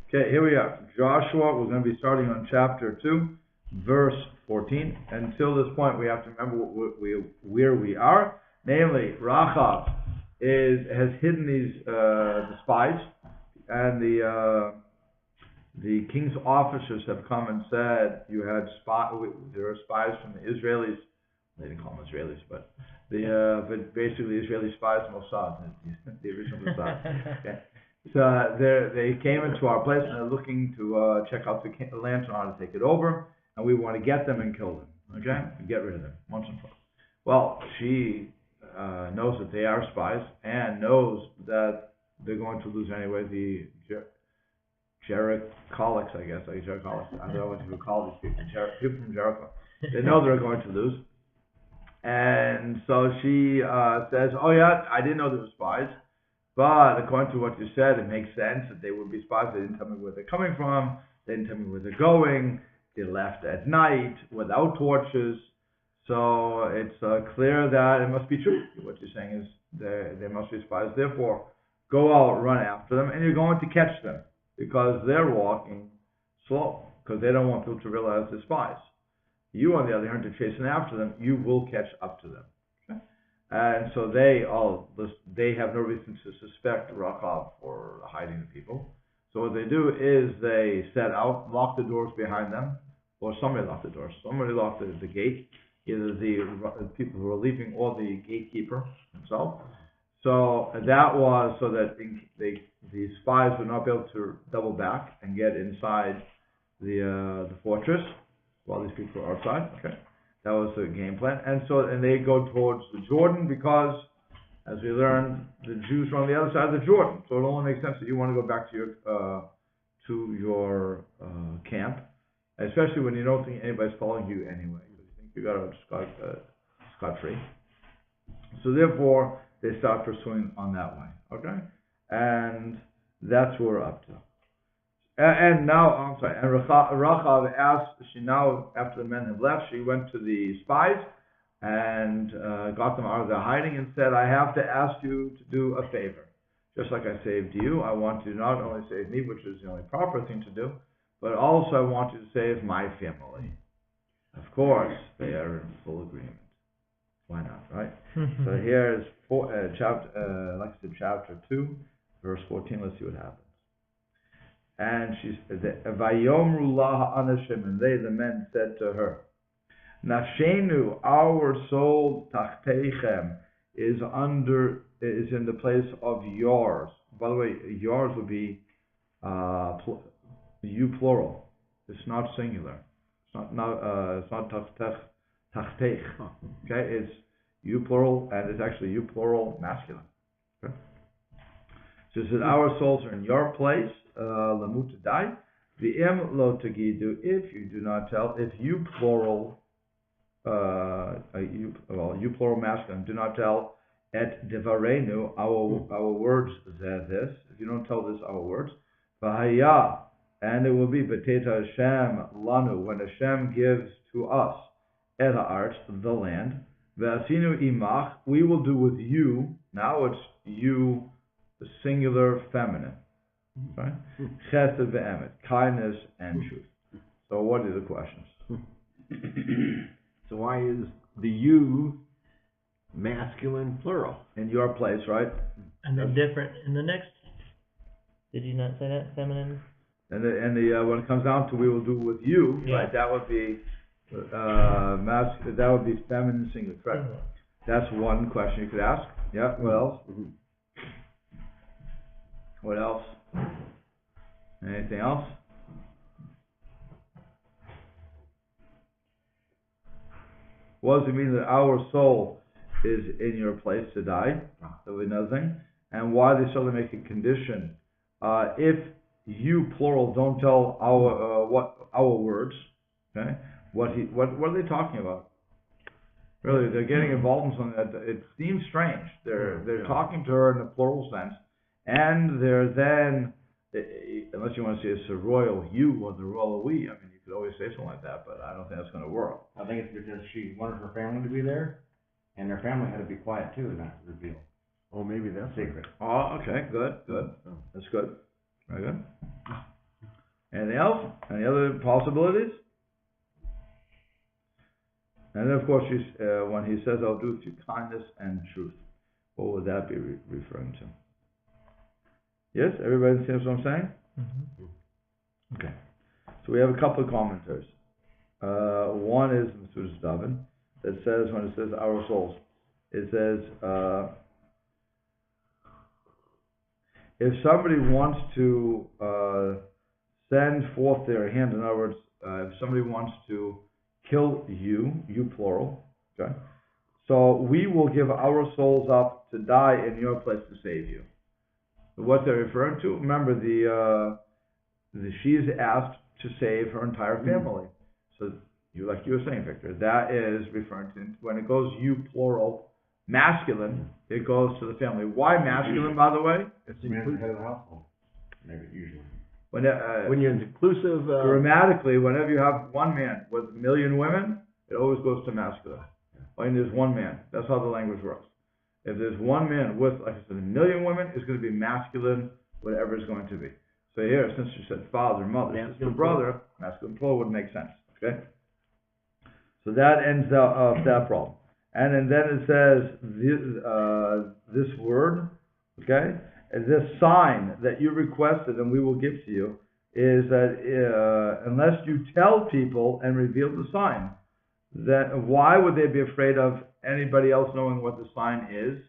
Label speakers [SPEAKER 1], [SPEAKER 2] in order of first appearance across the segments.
[SPEAKER 1] Okay, here we are. Joshua, we're going to be starting on chapter 2, verse 14. Until this point, we have to remember where we are. Namely, Rachav has hidden these the spies, and the king's officers have come and said, there are spies from the Israelis. They didn't call them Israelis, but basically Israeli spies, Mossad, the original Mossad. Okay. So they came into our place and they're looking to check out the land and how to take it over, and we want to get them and kill them. Okay, and get rid of them once and for all. Well, she knows that they are spies and knows that they're going to lose anyway. The Jericholics, I guess, Jericholics. I don't know what you call these people. People from Jericho. They know they're going to lose, and so she says, "Oh yeah, I didn't know they were spies." But according to what you said, it makes sense that they would be spies. They didn't tell me where they're coming from. They didn't tell me where they're going. They left at night without torches. So it's clear that it must be true. What you're saying is they must be spies. Therefore, go out, run after them, and you're going to catch them because they're walking slow because they don't want people to realize they're spies. You, on the other hand, are chasing after them. You will catch up to them. And so they have no reason to suspect Rachav for hiding the people. So what they do is they set out, lock the doors behind them, or somebody locked the doors. Somebody locked the gate, either the people who were leaving or the gatekeeper himself. So that was so that the spies would not be able to double back and get inside the fortress while these people are outside. Okay. That was the game plan, and they go towards the Jordan because, as we learned, the Jews are on the other side of the Jordan. So it only makes sense that you want to go back to your camp, especially when you don't think anybody's following you anyway. You think you got out scot free. So therefore, they start pursuing on that way. Okay, and that's what we're up to. And now, I'm sorry, and Rachav asked, she now, after the men have left, she went to the spies and got them out of their hiding and said, I have to ask you to do a favor. Just like I saved you, I want you to not only save me, which is the only proper thing to do, but also I want you to save my family. Of course, they are in full agreement. Why not, right? So here is chapter 2, verse 14. Let's see what happens. And she said, "Vayomru laha anashim," and they, the men, said to her, "Nafshenu, our soul, tachteichem, is in the place of yours." By the way, yours would be you plural. It's not singular. It's not tachteich. Okay, it's you plural, and it's actually you plural masculine. Okay? So it says, "Our souls are in your place." Lamut to die. V'im lo tagidu, if you do not tell, if you plural, you plural masculine, do not tell et devarenu, our words this. If you don't tell this, our words. V'haya, and it will be beteta Hashem lanu, when Hashem gives to us et ha'art, the land. V'asinu imach, we will do with you. Now it's you, the singular feminine. Right? Chesed ve'emet, kindness and truth. So what are the questions?
[SPEAKER 2] So why is the you masculine plural?
[SPEAKER 1] In your place, right?
[SPEAKER 3] And then different in the next. Did you not say that? Feminine?
[SPEAKER 1] And when it comes down to we will do with you, yeah. Right? That would be that would be feminine singular, correct? Mm-hmm. That's one question you could ask. Yeah. What else? Mm-hmm. What else? Anything else? What does it mean that our soul is in your place to die? That would be another thing. And why they suddenly make a condition? If you plural don't tell our words, okay? What are they talking about? Really, they're getting involved in something that it seems strange. They're talking to her in a plural sense. And they're then, unless you want to say it's a royal you or the royal we, I mean, you could always say something like that, but I don't think that's going to work.
[SPEAKER 4] I think it's because she wanted her family to be there, and their family had to be quiet too and not reveal.
[SPEAKER 2] Oh, maybe that's
[SPEAKER 4] secret.
[SPEAKER 1] Oh, okay, good. That's good. Very good. Anything else? Any other possibilities? And then, of course, when he says, I'll do it through kindness and truth, what would that be referring to? Yes? Everybody see what I'm saying?
[SPEAKER 3] Mm-hmm.
[SPEAKER 1] Okay. So we have a couple of commentaries. One is Masudas Davin that says, when it says our souls, it says, if somebody wants to send forth their hand, in other words, if somebody wants to kill you plural, okay? So we will give our souls up to die in your place to save you. What they're referring to, remember she's asked to save her entire family. So like you were saying, Victor, that is referring to, when it goes you plural, masculine, it goes to the family. Why masculine, by the way?
[SPEAKER 4] It's the man's the head of the household. Maybe, usually.
[SPEAKER 1] When
[SPEAKER 2] you're inclusive...
[SPEAKER 1] grammatically, whenever you have one man with a million women, it always goes to masculine. When there's one man, that's how the language works. If there's one man with, like I said, a million women, it's going to be masculine, whatever it's going to be. So here, since you said father, mother, sister, brother, masculine plural would make sense. Okay? So that ends that problem. And then it says this word, okay, and this sign that you requested and we will give to you is that unless you tell people and reveal the sign, that why would they be afraid of anybody else knowing what the sign is?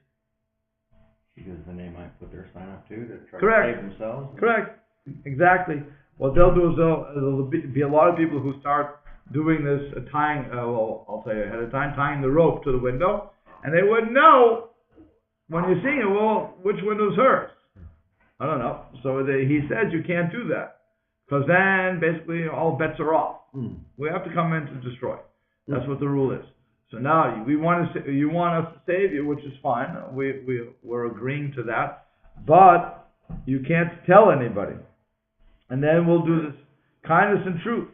[SPEAKER 4] Because then they might put their sign up too to try
[SPEAKER 1] Correct.
[SPEAKER 4] to save themselves.
[SPEAKER 1] Correct. Exactly. What they'll do is there'll be a lot of people who start doing this, tying, I'll tell you ahead of time, tying the rope to the window, and they wouldn't know when you're seeing it, well, which window's hers? I don't know. So he says you can't do that, because then basically all bets are off. We have to come in to destroy. That's what the rule is. So now you want us to save you, which is fine. We're agreeing to that, but you can't tell anybody. And then we'll do this kindness and truth.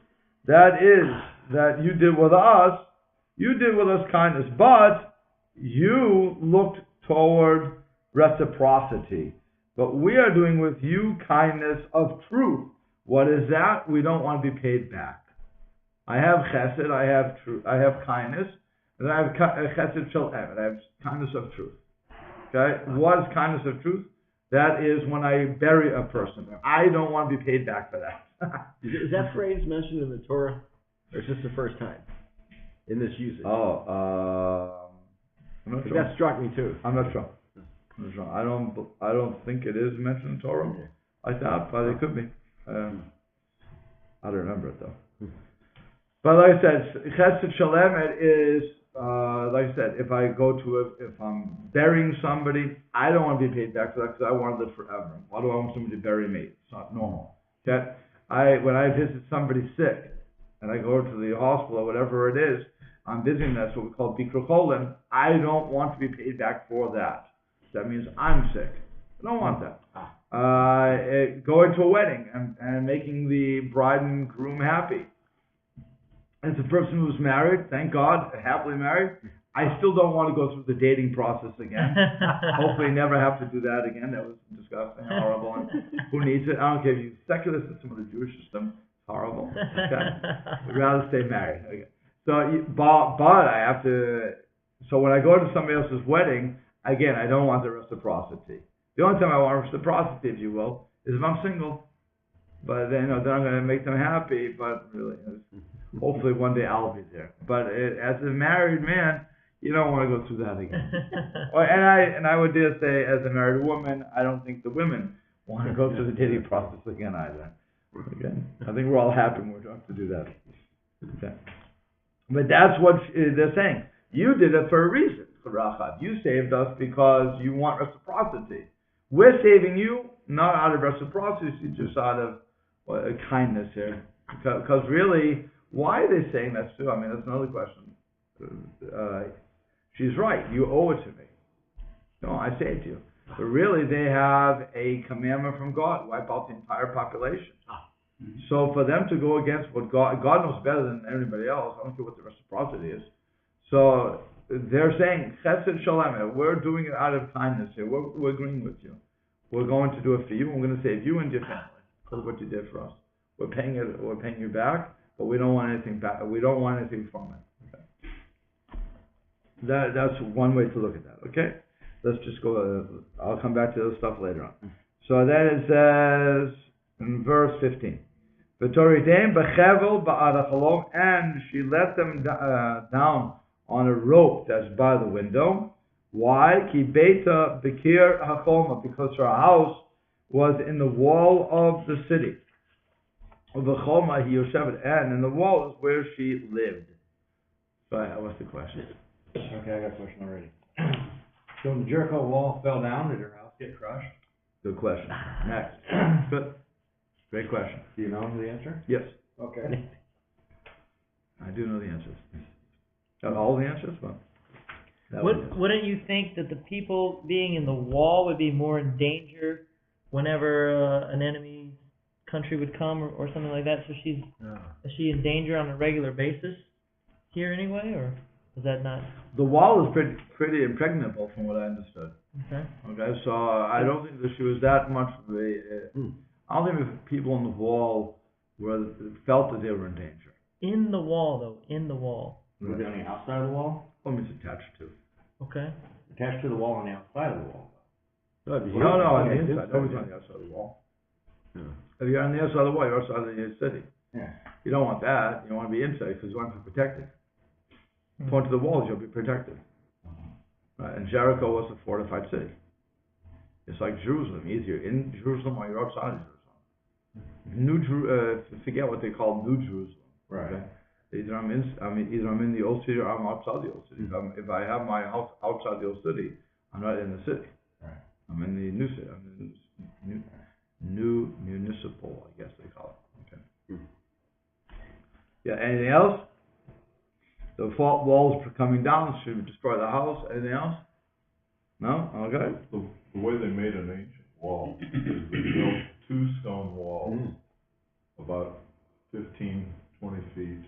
[SPEAKER 1] That is, that you did with us kindness, but you looked toward reciprocity. But we are doing with you kindness of truth. What is that? We don't want to be paid back. I have chesed, I have kindness, and I have chesed shel emet, I have kindness of truth. Okay? What is kindness of truth? That is when I bury a person. I don't want to be paid back for that.
[SPEAKER 2] Is that phrase mentioned in the Torah, or is this the first time in this usage?
[SPEAKER 1] I'm not sure.
[SPEAKER 2] That struck me too.
[SPEAKER 1] I'm not sure. I don't think it is mentioned in Torah like that, but it could be. I don't remember it though. But like I said, chesed shel emet is like I said, if I'm burying somebody, I don't want to be paid back for that because I want to live forever. Why do I want somebody to bury me? It's not normal. Okay? When I visit somebody sick, and I go to the hospital or whatever it is, I'm visiting, that's what we call bikkur cholim. I don't want to be paid back for that. That means I'm sick. I don't want that. Going to a wedding and making the bride and groom happy. As a person who's married, thank God, happily married, I still don't want to go through the dating process again. Hopefully never have to do that again. That was disgusting, horrible. And who needs it? I don't care if you secular system or the Jewish system. It's horrible. Okay. I'd rather stay married. Okay. So, but I have to, so when I go to somebody else's wedding, again, I don't want the reciprocity. The only time I want reciprocity, if you will, is if I'm single. But then, then I'm going to make them happy, but really, hopefully one day I'll be there. But as a married man, you don't want to go through that again. And I would dare say, as a married woman, I don't think the women want to go through the dating process again either. Again, I think we're all happy when we don't have to do that. Okay. But that's what they're saying. You did it for a reason, Rachav. You saved us because you want reciprocity. We're saving you not out of reciprocity, just out of kindness here. Because really, why are they saying that too? I mean, that's another question. She's right. You owe it to me. No, I saved you. But really, they have a commandment from God. Wipe out the entire population. So for them to go against what God knows better than anybody else, I don't care what the reciprocity is. So they're saying, chesed shel emet, we're doing it out of kindness here. We're agreeing with you. We're going to do it for you. We're going to save you and your family because of what you did for us. we're paying you back, but we don't want anything back. We don't want anything from it. Okay. That's one way to look at that. Okay. Let's just go. I'll come back to this stuff later on. So then it says in verse 15, and she let them down on a rope that's by the window. Why? Because her house was in the wall of the city. And in the wall is where she lived. So what's the question?
[SPEAKER 4] Okay, I got a question already. So when the Jericho wall fell down, did her house get crushed?
[SPEAKER 1] Good question. Next. Good. Great question.
[SPEAKER 4] Do you know the answer?
[SPEAKER 1] Yes.
[SPEAKER 4] Okay.
[SPEAKER 1] I do know the answers. Not all the answers, but...
[SPEAKER 3] Wouldn't you think that the people being in the wall would be more in danger whenever an enemy country would come or something like that? So is she in danger on a regular basis here anyway, or is that not?
[SPEAKER 1] The wall is pretty impregnable from what I understood.
[SPEAKER 3] Okay.
[SPEAKER 1] Okay, so I don't think that she was that much of a... I don't think the people on the wall felt that they were in danger.
[SPEAKER 3] In the wall, though. In the wall.
[SPEAKER 4] Was it on the outside of the wall?
[SPEAKER 1] What means attached to?
[SPEAKER 3] Okay.
[SPEAKER 4] Attached to the wall on the outside of the wall.
[SPEAKER 1] No, on the inside. Nobody's on the outside of the wall. Yeah. If you're on the outside of the wall, you're outside of the city.
[SPEAKER 4] Yeah.
[SPEAKER 1] You don't want that. You want to be inside because you want to be protected. Point to the walls, you'll be protected. Right? And Jericho was a fortified city. It's like Jerusalem. Either you're in Jerusalem or you're outside of Jerusalem. Forget what they call New Jerusalem.
[SPEAKER 4] Right.
[SPEAKER 1] Okay? Either I'm in the old city or I'm outside the old city. If I have my house outside the old city, I'm not in the city.
[SPEAKER 4] Right.
[SPEAKER 1] I'm in the new city. I'm in the new municipal, I guess they call it. Okay. Yeah. Anything else? The fault walls coming down should destroy the house. Anything else? No? Okay.
[SPEAKER 5] The way they made an ancient wall is they built 2 stone walls about 15, 20 feet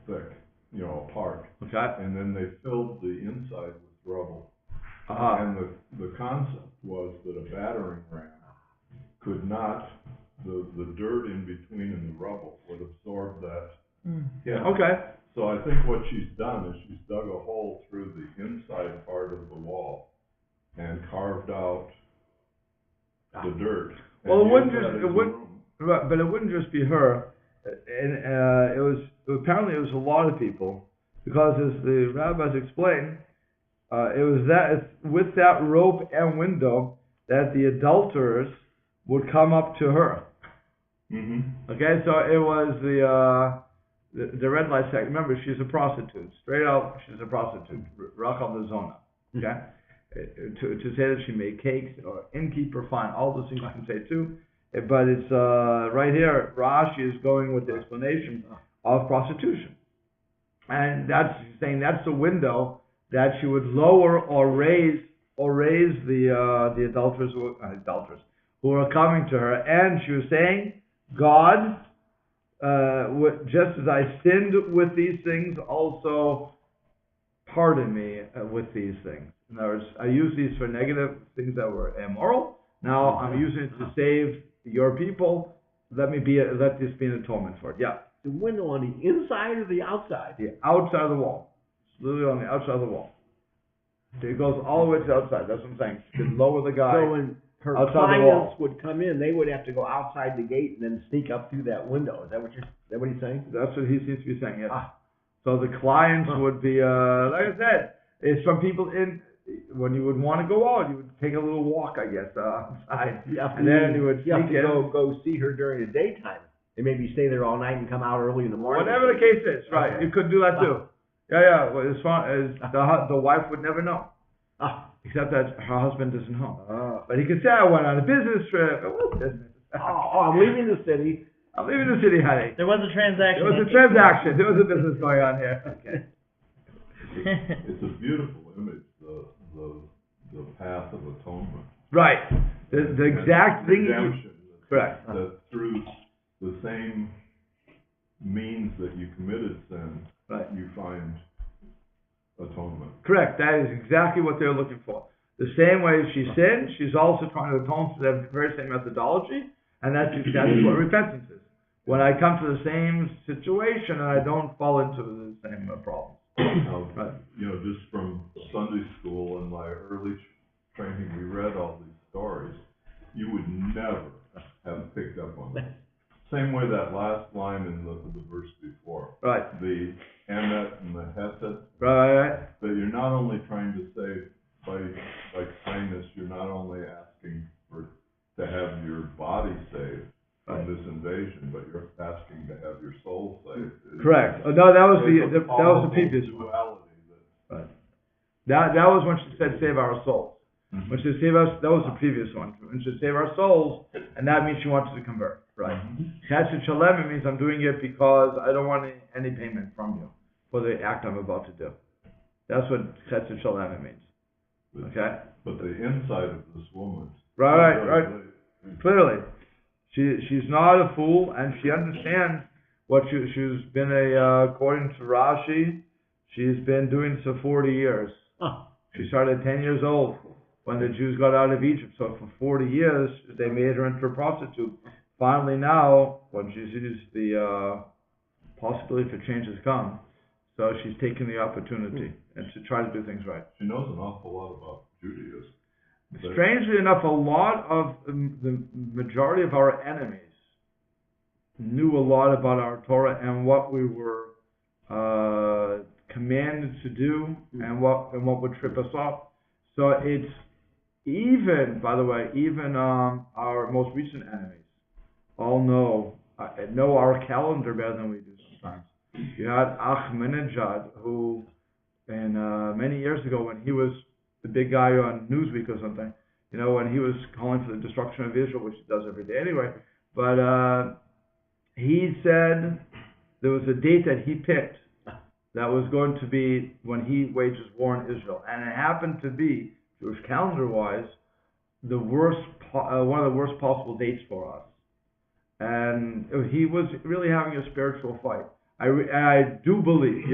[SPEAKER 5] thick, apart.
[SPEAKER 1] Okay.
[SPEAKER 5] And then they filled the inside with rubble. And the concept was that a battering ram could not, the dirt in between and the rubble would absorb that.
[SPEAKER 1] Yeah. Okay.
[SPEAKER 5] So I think what she's done is she's dug a hole through the inside part of the wall and carved out the dirt.
[SPEAKER 1] Well, it wouldn't just be her. And apparently it was a lot of people, because as the rabbis explained, it's with that rope and window that the adulterers would come up to her.
[SPEAKER 5] Mm-hmm.
[SPEAKER 1] Okay, so it was the red light second. Remember, she's a prostitute. Straight out, she's a prostitute. Rachav the Zona. Okay? To say that she made cakes, or innkeeper, fine. All those things you can say too. But it's right here, Rashi is going with the explanation of prostitution. And that's saying that's the window that she would lower or raise the adulterers who are coming to her. And she was saying, God, just as I sinned with these things, also pardon me with these things. In other words, I use these for negative things that were immoral. Now I'm using it to save your people. Let this be an atonement for it. Yeah.
[SPEAKER 2] The window on the inside or the outside?
[SPEAKER 1] The outside of the wall. It's literally on the outside of the wall. It goes all the way to the outside. That's what I'm saying. She could lower the guy.
[SPEAKER 2] So when her clients would come in, they would have to go outside the gate and then sneak up through that window. Is that what he's saying?
[SPEAKER 1] That's what he seems to be saying, yes. So the clients would be, like I said, it's from people in, when you would want to go out, you would take a little walk, I guess, outside. And then you would
[SPEAKER 2] go see her during the daytime. And maybe stay there all night and come out early in the morning.
[SPEAKER 1] Whatever the case is, right. Okay. You could do that too. Yeah. Well, as far as the wife would never know. Except that her husband isn't home. But he could say, I went on a business trip. It was business.
[SPEAKER 2] I'm leaving the city.
[SPEAKER 1] I'm leaving the city, honey.
[SPEAKER 3] There was a transaction.
[SPEAKER 1] There was a transaction. There was a business going on here. Okay.
[SPEAKER 5] It's a beautiful image, the path of atonement.
[SPEAKER 1] Right. The exact thing.
[SPEAKER 5] Redemption.
[SPEAKER 1] Correct.
[SPEAKER 5] That through the same means that you committed sin,
[SPEAKER 1] right,
[SPEAKER 5] you find atonement.
[SPEAKER 1] Correct. That is exactly what they're looking for. The same way she sinned, she's also trying to atone for that very same methodology, and that's what repentance is. when I come to the same situation and I don't fall into the same problems.
[SPEAKER 5] Right. Just from Sunday school and my early training, we read all these stories. You would never have picked up on that. Same way that last line in the verse before.
[SPEAKER 1] Right.
[SPEAKER 5] The emet and the hesed.
[SPEAKER 1] Right.
[SPEAKER 5] That you're not only trying to save by kindness, you're not only asking to have your body saved from this invasion, but you're asking to have your soul saved.
[SPEAKER 1] Correct. No, that was the previous one. Right. That was when she said save our souls. Mm-hmm. When she said save us, that was the previous one. When she said save our souls, and that means she wanted to convert. Right. Chesed Shalem means I'm doing it because I don't want any payment from you for the act I'm about to do. That's what Chesed Shalem means. Okay.
[SPEAKER 5] But the inside of this woman.
[SPEAKER 1] Right. Clearly, she's not a fool, and she understands what she's been according to Rashi, she's been doing this for 40 years. She started at 10 years old when the Jews got out of Egypt. So for 40 years, they made her into a prostitute. Finally now, when she sees the possibility for change has come, so she's taken the opportunity and to try to do things right.
[SPEAKER 5] She knows an awful lot about Judaism.
[SPEAKER 1] Strangely enough, a lot of the majority of our enemies knew a lot about our Torah and what we were commanded to do and what would trip us up. So it's even, by the way, even our most recent enemies all know our calendar better than we do sometimes. You had Ahmadinejad, who, many years ago, when he was the big guy on Newsweek or something, when he was calling for the destruction of Israel, which he does every day anyway, but he said there was a date that he picked that was going to be when he wages war in Israel, and it happened to be, Jewish calendar-wise, the worst, one of the worst possible dates for us. And he was really having a spiritual fight. I do believe,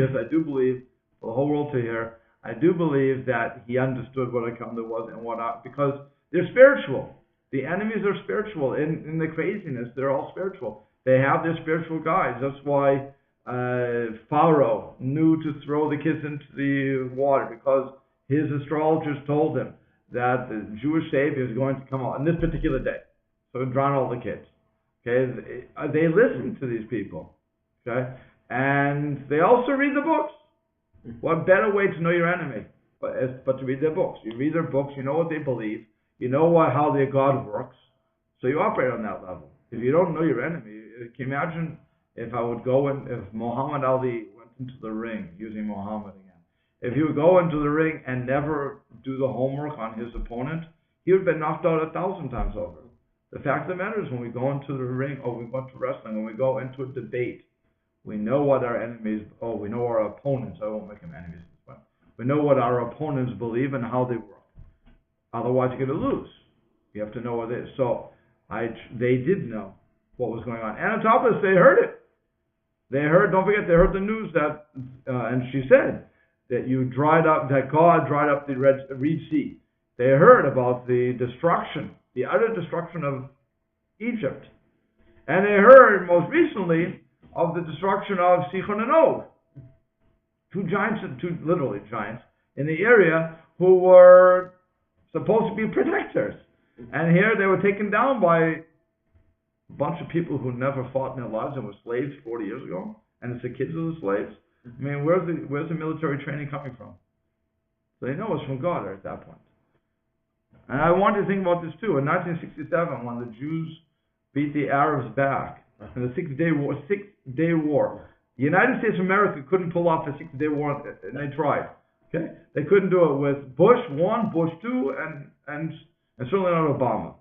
[SPEAKER 1] for the whole world to hear, I do believe that he understood what a calendar was and because they're spiritual. The enemies are spiritual. In the craziness, they're all spiritual. They have their spiritual guides. That's why Pharaoh knew to throw the kids into the water, because his astrologers told him that the Jewish Savior is going to come out on this particular day. So drown all the kids. Okay, they listen to these people. Okay, and they also read the books. What better way to know your enemy but to read their books? You read their books, you know what they believe, you know how their God works, so you operate on that level. If you don't know your enemy, can you imagine if Muhammad Ali went into the ring, using Muhammad again, if he would go into the ring and never do the homework on his opponent, he would have been knocked out 1,000 times over. The fact of the matter is, when we go into the ring, or we go into wrestling, when we go into a debate, we know what our enemies, we know our opponents, I won't make them enemies, but we know what our opponents believe and how they work. Otherwise, you're going to lose. You have to know what it is. So, they did know what was going on. And on top of this, they heard it. Don't forget, they heard the news that, and she said, that God dried up the Red Sea. They heard about the utter destruction of Egypt. And they heard, most recently, of the destruction of Sichon and Og. Two literally giants, in the area who were supposed to be protectors. And here they were taken down by a bunch of people who never fought in their lives and were slaves 40 years ago. And it's the kids of the slaves. I mean, where's the military training coming from? So they know it's from God at that point. And I want you to think about this too. In 1967, when the Jews beat the Arabs back in the Six-Day War, the United States of America couldn't pull off the Six-Day War, and they tried. Okay, they couldn't do it with Bush 1, Bush 2, and certainly not Obama.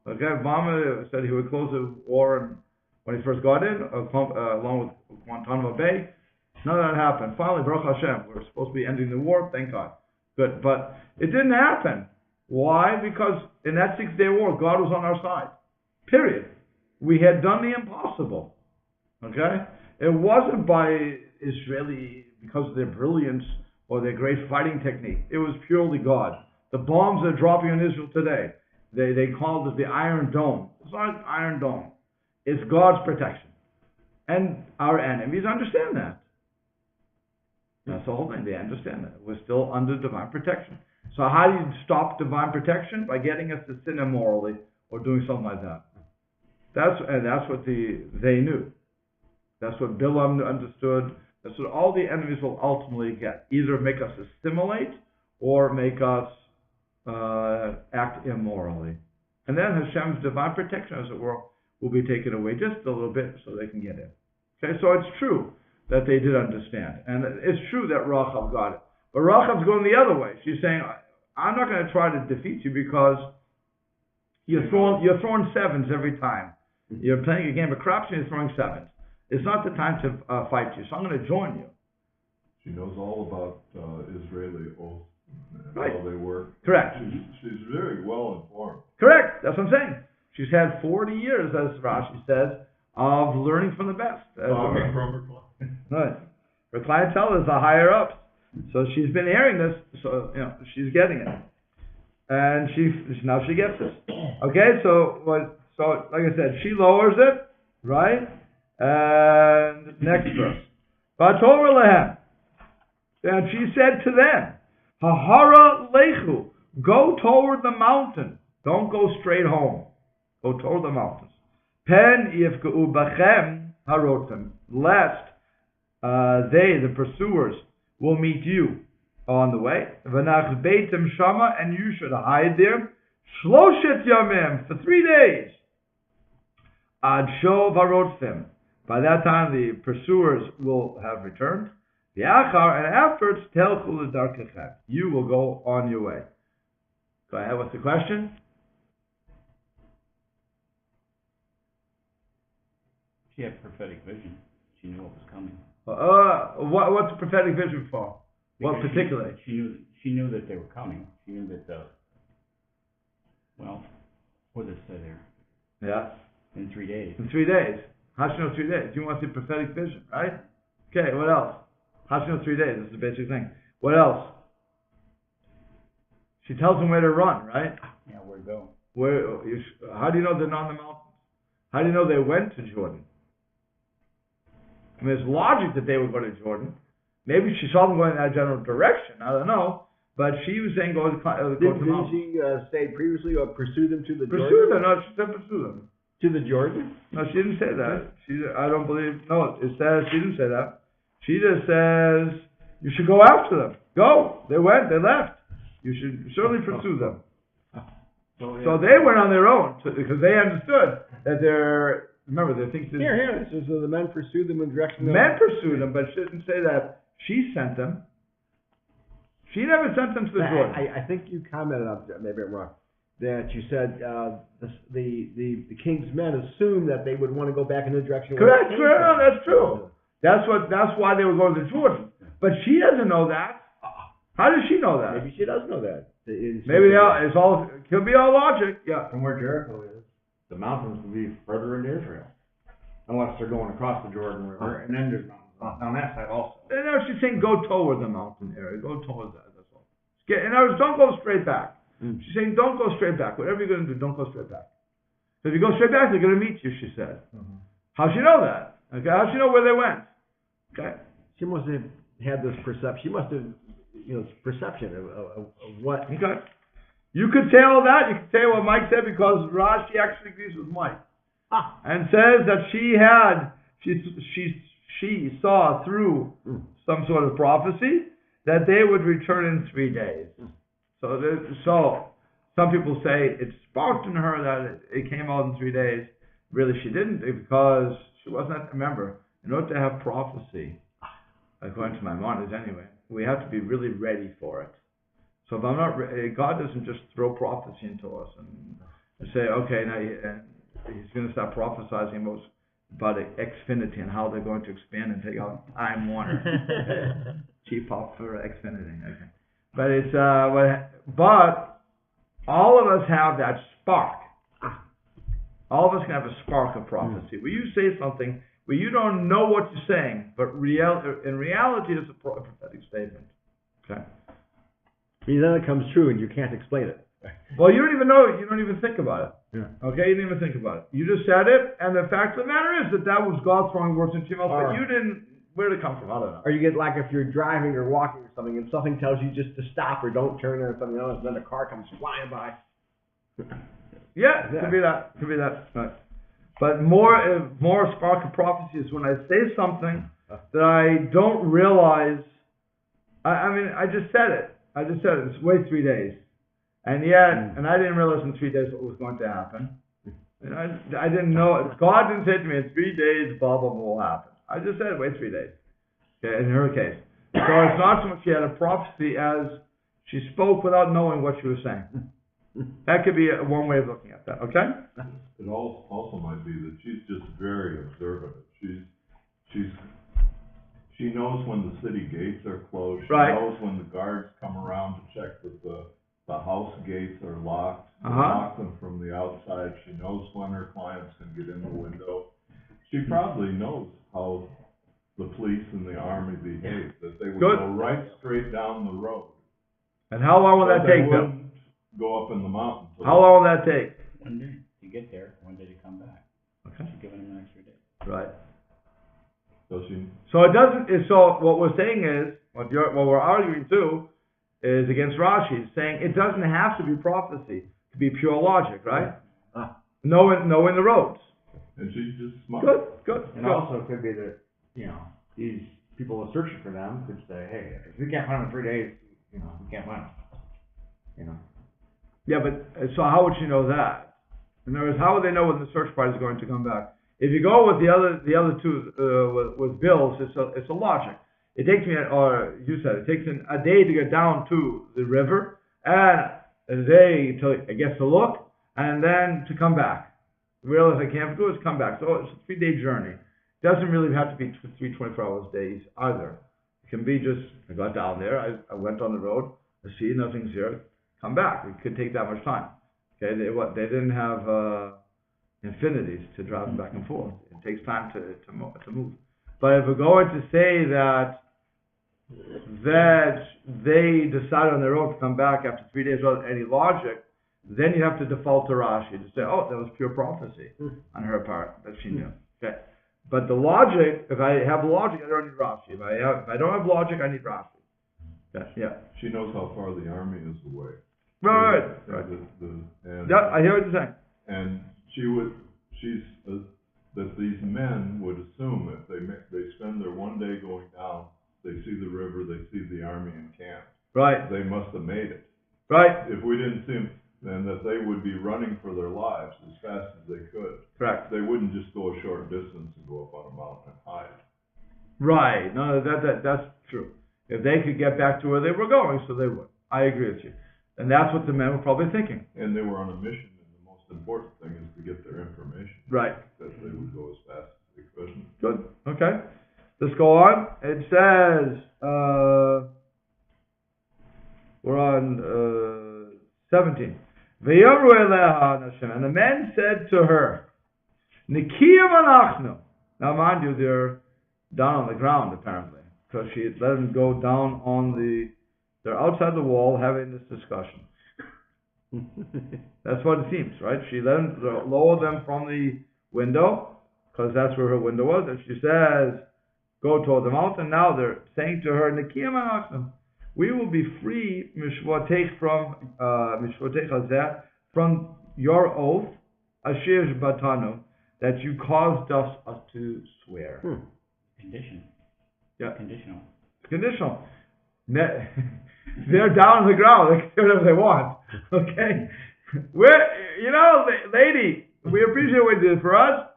[SPEAKER 1] Okay, Obama said he would close the war when he first got in, along with Guantanamo Bay. None of that happened. Finally, Baruch Hashem, we're supposed to be ending the war. Thank God. Good, but it didn't happen. Why? Because in that Six-Day War, God was on our side. Period. We had done the impossible. Okay? It wasn't by Israeli because of their brilliance or their great fighting technique. It was purely God. The bombs that are dropping on Israel today, they called it the Iron Dome. It's not an Iron Dome. It's God's protection. And our enemies understand that. That's the whole thing. They understand that. We're still under divine protection. So how do you stop divine protection? By getting us to sin immorally or doing something like that. That's what they knew. That's what Bilam understood. That's what all the enemies will ultimately get. Either make us assimilate or make us act immorally. And then Hashem's divine protection, as it were, will be taken away just a little bit so they can get in. Okay, so it's true that they did understand. And it's true that Rachav got it. But Rachav's going the other way. She's saying, I'm not going to try to defeat you because you're throwing sevens every time. You're playing a game of craps and you're throwing sevens. It's not the time to fight you, so I'm going to join you.
[SPEAKER 5] She knows all about Israeli oaths and
[SPEAKER 1] Right.
[SPEAKER 5] how they work.
[SPEAKER 1] Correct.
[SPEAKER 5] She's very well informed.
[SPEAKER 1] Correct. That's what I'm saying. She's had 40 years, as Rashi says, of learning from the best. Right. Her clientele is the higher ups. So she's been hearing this, so she's getting it. And now she gets it. Okay, so like I said, she lowers it, right? And next verse. V'atorah lehem. And she said to them, Hahara lechu, go toward the mountain. Don't go straight home. Go toward the mountains. Pen yifka'u bachem harotem, lest they, the pursuers, will meet you on the way. V'nach beitem shama, and you should hide there. Shloshet yamim, for 3 days. Ad sho varotem. By that time, the pursuers will have returned. V'achar, and afterwards, telchu l'darkechem. You will go on your way. Go ahead. What's the question?
[SPEAKER 6] She had prophetic vision. She knew what was coming.
[SPEAKER 1] What's the prophetic vision for? What particularly?
[SPEAKER 6] She knew that they were coming. She knew that what does it say there?
[SPEAKER 1] Yeah.
[SPEAKER 6] In 3 days.
[SPEAKER 1] In 3 days. How should you know 3 days? You want to see prophetic vision, right? Okay, what else? How should you know 3 days? This is the basic thing. What else? She tells them where to run, right?
[SPEAKER 6] Yeah, where to go.
[SPEAKER 1] How do you know they're not on the mountains? How do you know they went to Jordan? I mean, it's logic that they would go to Jordan. Maybe she saw them going in that general direction. I don't know. But she was saying go to the mountains.
[SPEAKER 2] Didn't she say previously or pursue them to the Jordan?
[SPEAKER 1] Pursue them. No, she said pursue them.
[SPEAKER 2] To the Jordan?
[SPEAKER 1] No, she didn't say that. I don't believe. No, it says she didn't say that. She just says you should go after them. Go. They went. They left. You should certainly pursue them. So they went on their own because they understood that they're. Remember, they think
[SPEAKER 2] here. It says the men pursued them in direction.
[SPEAKER 1] Men pursued them, but she didn't say that she sent them. She never sent them to the Jordan.
[SPEAKER 2] I think you commented on that. Maybe I'm wrong. That you said the king's men assumed that they would want to go back in the direction.
[SPEAKER 1] Correct. No, that's true. That's why they were going to Jordan. But she doesn't know that. How does she know that?
[SPEAKER 2] Maybe she does know that.
[SPEAKER 1] Maybe it could be all logic. Yeah.
[SPEAKER 4] From where Jericho is, the mountains would be further into Israel, unless they're going across the Jordan River, and then there's mountains on that side also.
[SPEAKER 1] No, she's saying go toward the mountain area. Go towards that. That's all. In other words, don't go straight back. She's saying don't go straight back. Whatever you're going to do, don't go straight back. So if you go straight back, they're going to meet you, she said. How'd she know that? Okay, how'd she know where they went? Okay.
[SPEAKER 2] She must have had this perception. She must have, perception of what.
[SPEAKER 1] Okay. You could say all that. You could say what Mike said because Rashi actually agrees with Mike. And says that she saw through some sort of prophecy that they would return in 3 days. So some people say it sparked in her that it came out in 3 days. Really, she didn't because she wasn't. Remember, in order to have prophecy, according to my Maimonides anyway, we have to be really ready for it. So if I'm not, God doesn't just throw prophecy into us and say, okay, now He's going to start prophesying about Xfinity and how they're going to expand and take out Time Warner, cheap pop for Xfinity. Okay. But but all of us have that spark. All of us can have a spark of prophecy. Where you say something where you don't know what you're saying, but in reality it's a prophetic statement. Okay.
[SPEAKER 2] Then it comes true and you can't explain it.
[SPEAKER 1] Well, you don't even know it. You don't even think about it.
[SPEAKER 2] Yeah.
[SPEAKER 1] Okay, you didn't even think about it. You just said it, and the fact of the matter is that was God throwing words into your mouth, but you didn't. Where did it come from? I don't know.
[SPEAKER 2] Or you get like if you're driving or walking or something, and something tells you just to stop or don't turn or something else, then a car comes flying by.
[SPEAKER 1] Yeah, could be that. Right. But more spark of prophecy is when I say something that I don't realize. I mean, I just said it. It's wait 3 days. And yet, and I didn't realize in 3 days what was going to happen. And I didn't know. God didn't say to me in 3 days, blah, blah, blah will happen. I just said, wait 3 days. Okay, in her case. So it's not so much she had a prophecy as she spoke without knowing what she was saying. That could be one way of looking at that, okay?
[SPEAKER 5] It also might be that she's just very observant. She knows when the city gates are closed. She knows when the guards come around to check that the house gates are locked. Lock them from the outside. She knows when her clients can get in the window. She probably knows how the police and the army behave. That they would go right straight down the road.
[SPEAKER 1] And how long will that take, Bill?
[SPEAKER 5] Go up in the mountains.
[SPEAKER 1] How long will that take?
[SPEAKER 6] 1 day to get there, 1 day to come back.
[SPEAKER 1] Okay.
[SPEAKER 6] She's giving him an extra day.
[SPEAKER 1] Right.
[SPEAKER 5] So
[SPEAKER 1] it doesn't. So what we're saying is, what we're arguing too, is against Rashi, saying it doesn't have to be prophecy to be pure logic, right? Knowing the roads.
[SPEAKER 5] And she's just smart.
[SPEAKER 4] Good. And also it could be that, these people are searching for them could say, hey, if we can't find them in 3 days, we can't find them.
[SPEAKER 1] Yeah, but so how would she know that? In other words, how would they know when the search party is going to come back? If you go with the other two with bills, it's a logic. It takes me, or you said, it takes a day to get down to the river, and a day till it gets to look, and then to come back. Realize I can't do it, come back. So it's a 3-day journey. It doesn't really have to be 3 24-hour days either. It can be just, I got down there, I went on the road, I see nothing's here, come back. It could take that much time. Okay, they didn't have infinities to drive them back and forth. It takes time to move. But if we're going to say that they decide on their own to come back after 3 days without any logic, then you have to default to Rashi to say, oh, that was pure prophecy on her part that she knew. Okay, but the logic, if I have logic, I don't need Rashi. If I don't have logic, I need Rashi. Yeah.
[SPEAKER 5] She knows how far the army is away.
[SPEAKER 1] Right.
[SPEAKER 5] I
[SPEAKER 1] hear what you're saying.
[SPEAKER 5] And that these men would assume if they spend their 1 day going down, they see the river, they see the army encamped.
[SPEAKER 1] Right.
[SPEAKER 5] They must have made it.
[SPEAKER 1] Right.
[SPEAKER 5] If we didn't see them, then that they would be running for their lives as fast as they could.
[SPEAKER 1] Correct.
[SPEAKER 5] They wouldn't just go a short distance and go up on a mountain and hide.
[SPEAKER 1] Right. No, that's true. If they could get back to where they were going, so they would. I agree with you. And that's what the men were probably thinking.
[SPEAKER 5] And they were on a mission, and the most important thing is to get their information.
[SPEAKER 1] Right.
[SPEAKER 5] That they would go as fast as they could.
[SPEAKER 1] Good. Okay. Let's go on. It says, we're on 17. V'yomru eleha Hashem, and the men said to her, Nikiyam anachnu. Now, mind you, they're down on the ground apparently, because she let them go down on they're outside the wall having this discussion. That's what it seems, right? She let them lower them from the window, because that's where her window was, and she says, go toward the mountain. Now they're saying to her, Nikiyam anachnu. We will be free from your oath, Asher Batanu, that you caused us to swear.
[SPEAKER 6] Condition.
[SPEAKER 1] Yeah.
[SPEAKER 6] Conditional.
[SPEAKER 1] Conditional. They're down on the ground. They can do whatever they want. Okay? Lady, we appreciate what you did for us.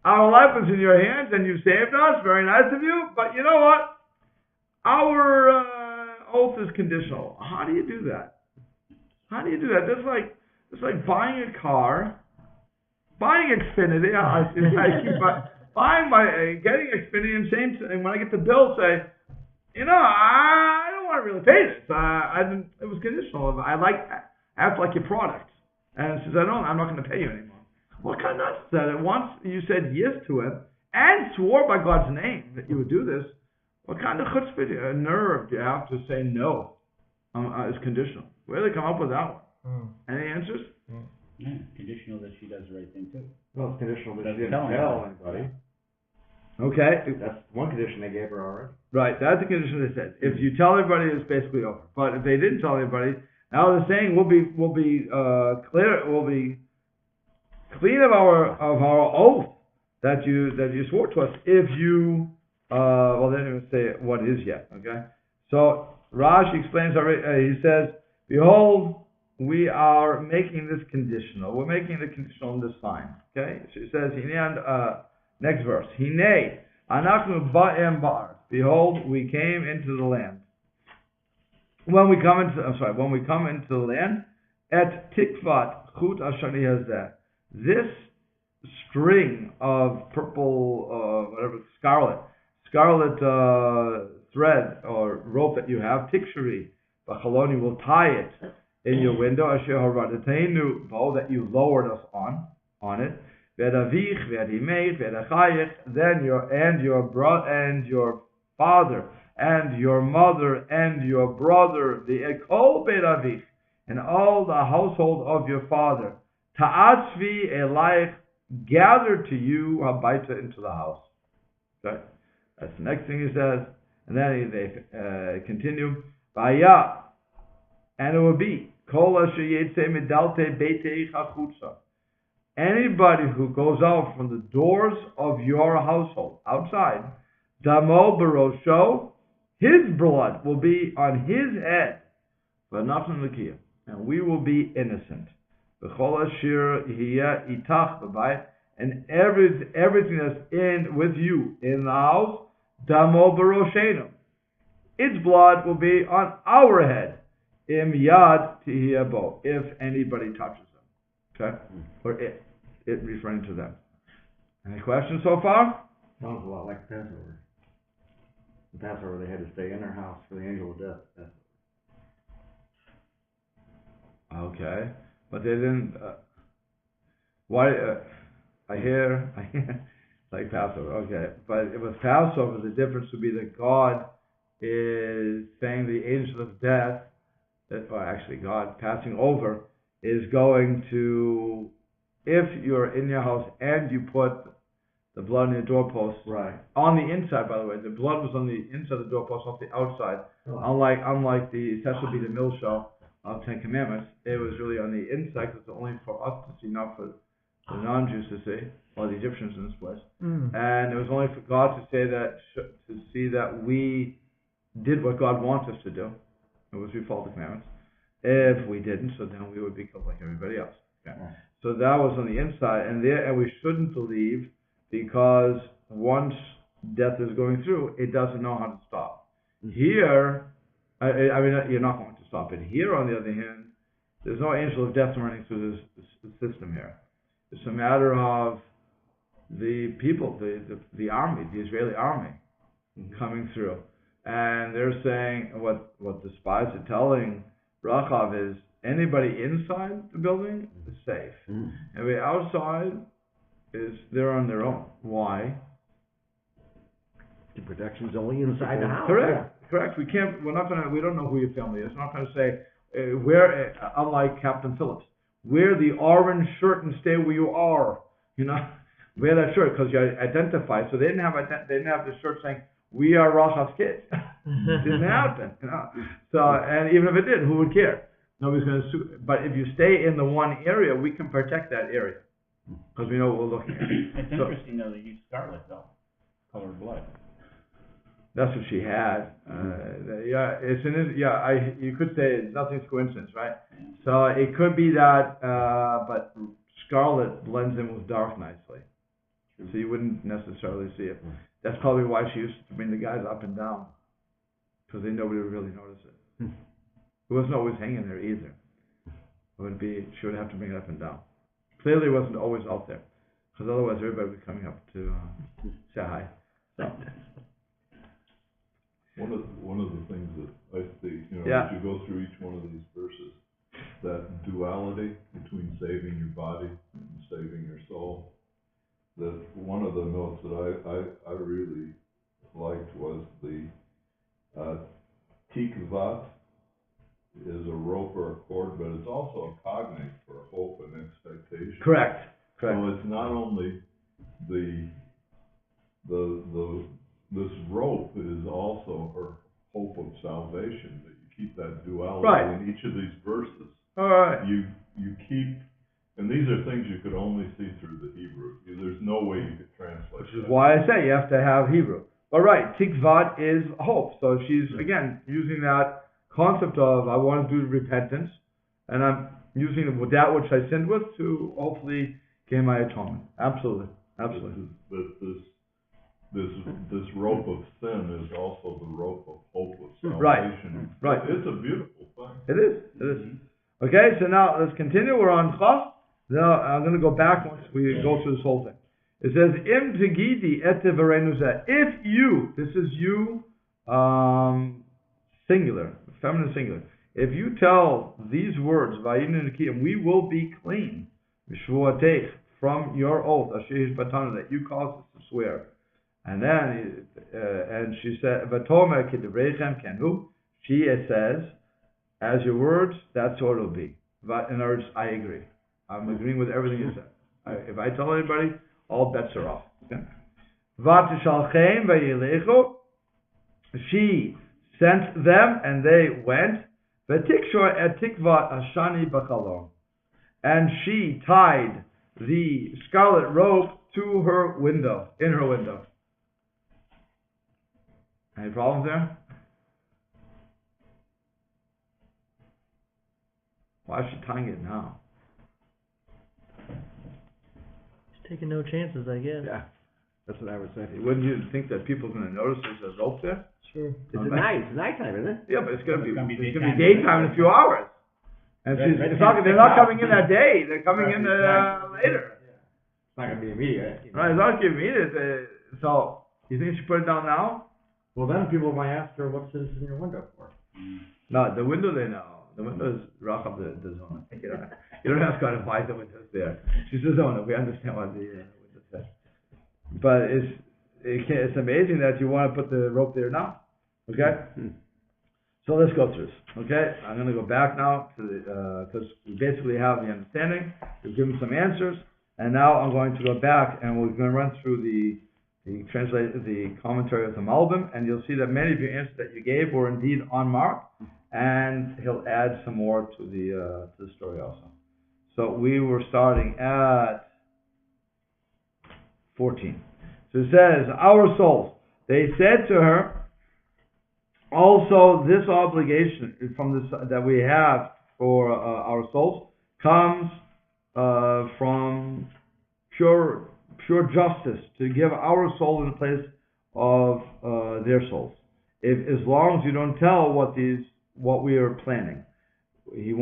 [SPEAKER 1] Our life is in your hands and you saved us. Very nice of you. But you know what? Our oath is conditional. How do you do that? That's like buying a car, buying Xfinity. Getting Xfinity and saying, and when I get the bill, say, I don't want to really pay this. It was conditional. I have to like your product, and it says I'm not going to pay you anymore. What kind of nonsense is that? Once you said yes to it and swore by God's name that you would do this, what kind of chutzpah, nerve do you have to say no? It's conditional. Where do they come up with that one? Any answers?
[SPEAKER 6] Yeah, conditional that she does the right thing too.
[SPEAKER 4] Well, it's conditional that she
[SPEAKER 6] Doesn't
[SPEAKER 4] didn't
[SPEAKER 6] tell
[SPEAKER 4] tell anybody.
[SPEAKER 1] Okay,
[SPEAKER 4] That's one condition they gave her already.
[SPEAKER 1] right, that's the condition they said. If you tell everybody, it's basically over. But if they didn't tell anybody, now they're saying we'll be clear, we'll be clean of our oath that you swore to us if you well, they didn't even say what is yet. Okay, so Rashi explains already. He says, "Behold, we are making this conditional. We're making the conditional in this sign." Okay, so he says, next verse, "Hine anachnu ba'em ba'ar." Behold, we came into the land. When we come into the land, et tikvat chut ashani hazeh. This string of purple, scarlet thread or rope that you have, tikshuri, b'chaloni, will tie it in your window, asher horadetenu bo, that you lowered us on it. Ve'avich, ve'imeit, ve'achayich, then your father and your mother and your brother, the ekol be'avich, and all the household of your father, ta'atzvi elayich, gather to you habaita, into the house. Okay, that's the next thing he says, and then they continue. Vaya, and it will be kol asher yetze midalte beitei chachutza. Anybody who goes out from the doors of your household outside, damo barosho, his blood will be on his head, but not on the kia, and we will be innocent. V'chol asher hiya itach b'bayit, and everything that's in with you in the house, damo baroshenu, its blood will be on our head. Im yad tihiyah bo, if anybody touches them. Okay, or it referring to them. Any questions so far?
[SPEAKER 4] Sounds a lot like Passover. The Passover, they had to stay in their house for the angel of death.
[SPEAKER 1] Okay, but they didn't. Why? I hear like Passover. Okay, but it was Passover. The difference would be that God is saying the angel of death, or actually God passing over, is going to, if you're in your house and you put the blood on your doorpost,
[SPEAKER 4] Right.
[SPEAKER 1] on the inside, by the way, the blood was on the inside of the doorpost, not the outside. Unlike the Teshuvah the Milshah of Ten Commandments, it was really on the inside, because it's only for us to see, not for the non-Jews to see, or the Egyptians in this place. And it was only for God to say that, to see that we did what God wants us to do. It was we follow the commandments. If we didn't, so then we would be killed like everybody else. Okay.
[SPEAKER 4] Right.
[SPEAKER 1] So that was on the inside, and we shouldn't believe, because once death is going through, it doesn't know how to stop. Here, I mean, you're not going to stop it. Here, on the other hand, there's no angel of death running through this system here. It's a matter of the people, the army, the Israeli army, coming through, and they're saying what the spies are telling Rachav is, anybody inside the building is safe. Everybody outside they're on their own. Why?
[SPEAKER 2] The protection's only inside the house.
[SPEAKER 1] Correct. We don't know who your family is. We're not going to say, unlike Captain Phillips, wear the orange shirt and stay where you are. Wear that shirt because you identify. So they didn't have the shirt saying, we are Rachav's kids. It didn't happen. So, and even if it did, who would care? Nobody's going to sue. But if you stay in the one area, we can protect that area, because we know what we're looking at.
[SPEAKER 6] It's interesting though, they use scarlet though, color of blood.
[SPEAKER 1] That's what she had. You could say nothing's coincidence, right?
[SPEAKER 6] Yeah.
[SPEAKER 1] So it could be that, but scarlet blends in with dark nicely, so you wouldn't necessarily see it. That's probably why she used to bring the guys up and down, because nobody would really notice it. It wasn't always hanging there either. She would have to bring it up and down. Clearly, it wasn't always out there, because otherwise everybody would be coming up to say hi. So.
[SPEAKER 5] One of the things that I see,
[SPEAKER 1] Yeah.
[SPEAKER 5] as you go through each one of these verses, that duality between saving your body and saving your soul. That one of the notes that I really liked was the tikvat is a rope or a cord, but it's also a cognate for hope and expectation.
[SPEAKER 1] Correct.
[SPEAKER 5] So it's not only this rope is also her hope of salvation, that you keep that duality
[SPEAKER 1] Right.
[SPEAKER 5] in each of these verses.
[SPEAKER 1] All right.
[SPEAKER 5] You keep, and these are things you could only see through the Hebrew. There's no way you could translate.
[SPEAKER 1] Which is why I say you have to have Hebrew. All right, tikvat is hope. So she's again using that concept of I want to do repentance, and I'm using that which I sinned with to hopefully gain my atonement. Absolutely.
[SPEAKER 5] This rope of sin is also the rope of hope of salvation.
[SPEAKER 1] Right.
[SPEAKER 5] It's a beautiful thing.
[SPEAKER 1] It is. Okay, so now let's continue. We're on Chav. Now I'm going to go back once we go through this whole thing. It says, Im tegidi ete verenuzeh. If you, this is you, singular, feminine singular. If you tell these words, vayinu nekiyim, we will be clean, mishvuatech, from your oath, asher batana, that you caused us to swear. And then, and she said, vatomer kidivrechem kenhu. She says, as your words, that's what it'll be. In other words, I agree. I'm agreeing with everything you said. If I tell anybody, all bets are off. Vatishalchem vayilechu. She sent them, and they went. V'tikshor et tikvat ashani b'chalon. And she tied the scarlet rope to her window, in her window. Any problems there? Why is she tying it now?
[SPEAKER 3] Taking no chances, I guess.
[SPEAKER 2] Yeah, that's what I would say.
[SPEAKER 1] Wouldn't you think that people are going to notice there's a rope there?
[SPEAKER 3] Sure.
[SPEAKER 2] It's at night. It's nighttime, isn't it?
[SPEAKER 1] Yeah, but it's going to be
[SPEAKER 4] daytime.
[SPEAKER 1] daytime in a few hours. And they're not coming in that day. They're coming in later.
[SPEAKER 4] It's not going to be immediate.
[SPEAKER 1] Right, it's not going to be immediate. So, you think you should put it down now?
[SPEAKER 4] Well, then people might ask her, what's this in your window for?
[SPEAKER 1] No, the window they know. The window is Rachav the zona. You don't ask God why the window's there. She's the zona. We understand why the window's there. But it's amazing that you want to put the rope there now. Okay? So let's go through this. Okay? I'm going to go back now to the because we basically have the understanding. We've given some answers, and now I'm going to go back and we're going to run through the commentary of the Malbim, and you'll see that many of your answers that you gave were indeed on mark, and he'll add some more to the story also. So we were starting at 14. So it says, our souls. They said to her, also this obligation from this that we have for our souls comes from pure justice, to give our soul in the place of their souls. As long as you don't tell what we are planning. It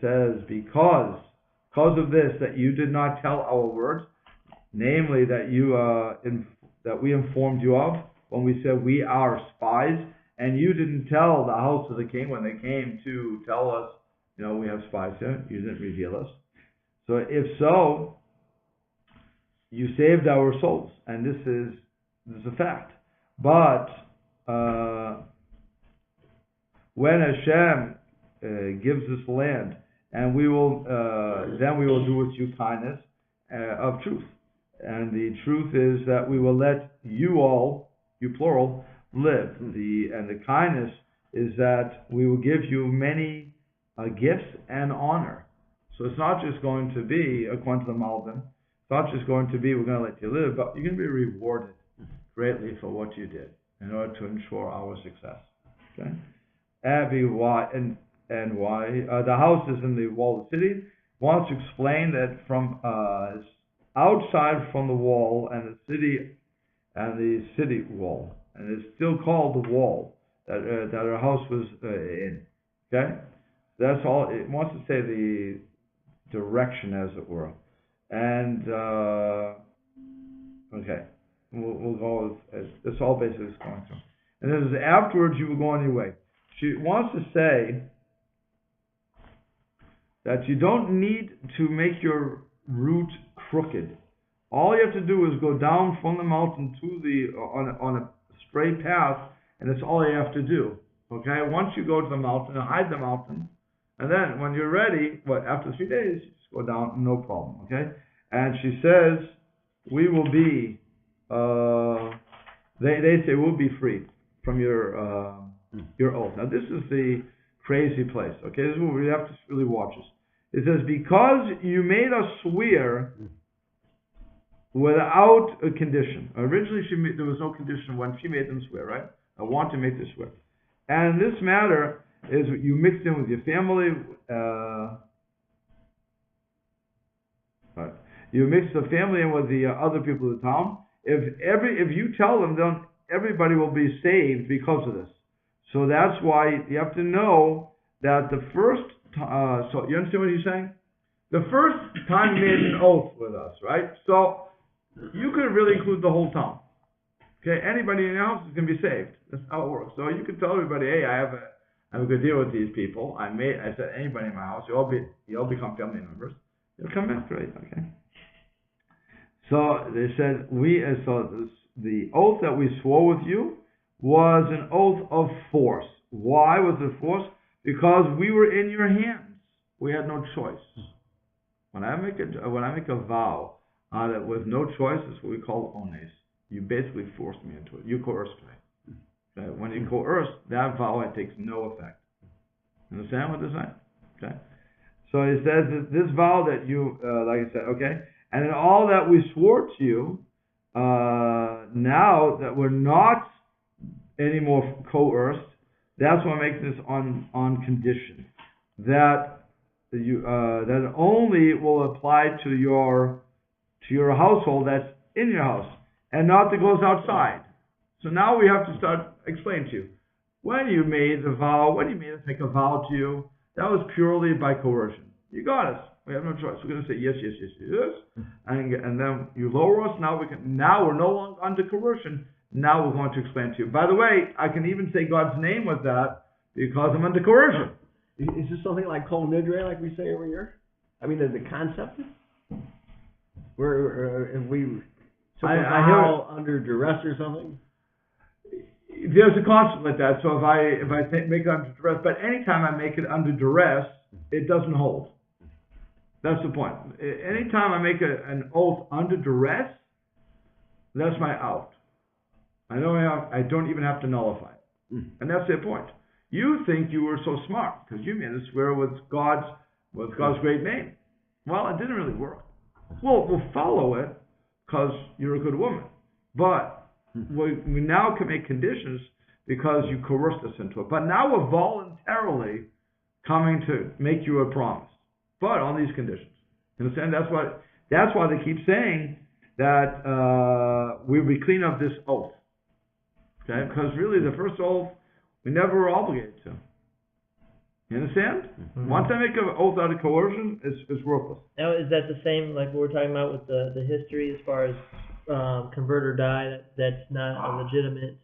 [SPEAKER 1] says, because of this, that you did not tell our words, namely that that we informed you of when we said we are spies, and you didn't tell the house of the king when they came to tell us, we have spies here. You didn't reveal us. So if so, you saved our souls, and this is a fact. But when Hashem gives us land, and then we will do with you kindness of truth. And the truth is that we will let you all, you plural, live. And the kindness is that we will give you many gifts and honor. So it's not just going to be, according to the Malbim, it's not just going to be we're going to let you live, but you're going to be rewarded greatly for what you did in order to ensure our success. Okay? And why the house is in the wall of the city. Wants to explain that from outside from the wall and the city wall, and it's still called the wall that our house was in. Okay, that's all. It wants to say the direction, as it were. And okay, we'll go as it's all basically going through. And then afterwards you will go on your way. She wants to say that you don't need to make your route crooked. All you have to do is go down from the mountain to on a straight path, and that's all you have to do. Okay? Once you go to the mountain and hide the mountain, And then when you're ready, after 3 days, you just go down, no problem, okay? And she says, we will be, they say we'll be free from your oath. Now this is the crazy place, okay? This is what we have to really watch this. It says, because you made us swear without a condition. Originally there was no condition when she made them swear, right? I want to make this swear. And this matter is you mixed in with your family, you mix the family in with the other people of the town. If you tell them, then everybody will be saved because of this. So that's why you have to know that the first. So you understand what he's saying? The first time you made an oath with us, right? So you could really include the whole town. Okay, anybody in your house is going to be saved. That's how it works. So you can tell everybody, hey, I have a good deal with these people. I said anybody in my house, you all become family members. You'll come back, right? Okay. So they said the oath that we swore with you was an oath of force. Why was it force? Because we were in your hands. We had no choice. When I make a vow with no choice, it's what we call ones. You basically forced me into it. You coerced me. Okay? When you coerce, that vow it takes no effect. Understand what they're saying? Okay. So he says that this vow that you, like I said, okay, and in all that we swore to you, now that we're not anymore coerced, that's why I make this on condition that that it only will apply to your household that's in your house and not that goes outside. So now we have to start explaining to you when you made the vow, when you made us make a vow to you, that was purely by coercion. You got us. We have no choice. We're going to say yes, yes, yes, yes, and then you lower us. Now we're no longer under coercion. Now we're going to explain to you. By the way, I can even say God's name with that because I'm under coercion.
[SPEAKER 2] Is this something like Kol Nidre, like we say over here? I mean, the concept? Where if we I hear under duress or something?
[SPEAKER 1] There's a concept like that. So if I make it under duress, but anytime I make it under duress, it doesn't hold. That's the point. Anytime I make an oath under duress, that's my out. I don't even have to nullify it. And that's their point. You think you were so smart because you made us swear with God's great name. Well, it didn't really work. Well, we'll follow it because you're a good woman. But we now can make conditions because you coerced us into it. But now we're voluntarily coming to make you a promise, but on these conditions. You understand? That's why they keep saying that we'll be clean of this oath. Okay? Because really the first oath we never were obligated to. You understand? Mm-hmm. Once I make an oath out of coercion, it's worthless.
[SPEAKER 3] Now, is that the same like what we're talking about with the history as far as convert or die? That's not a legitimate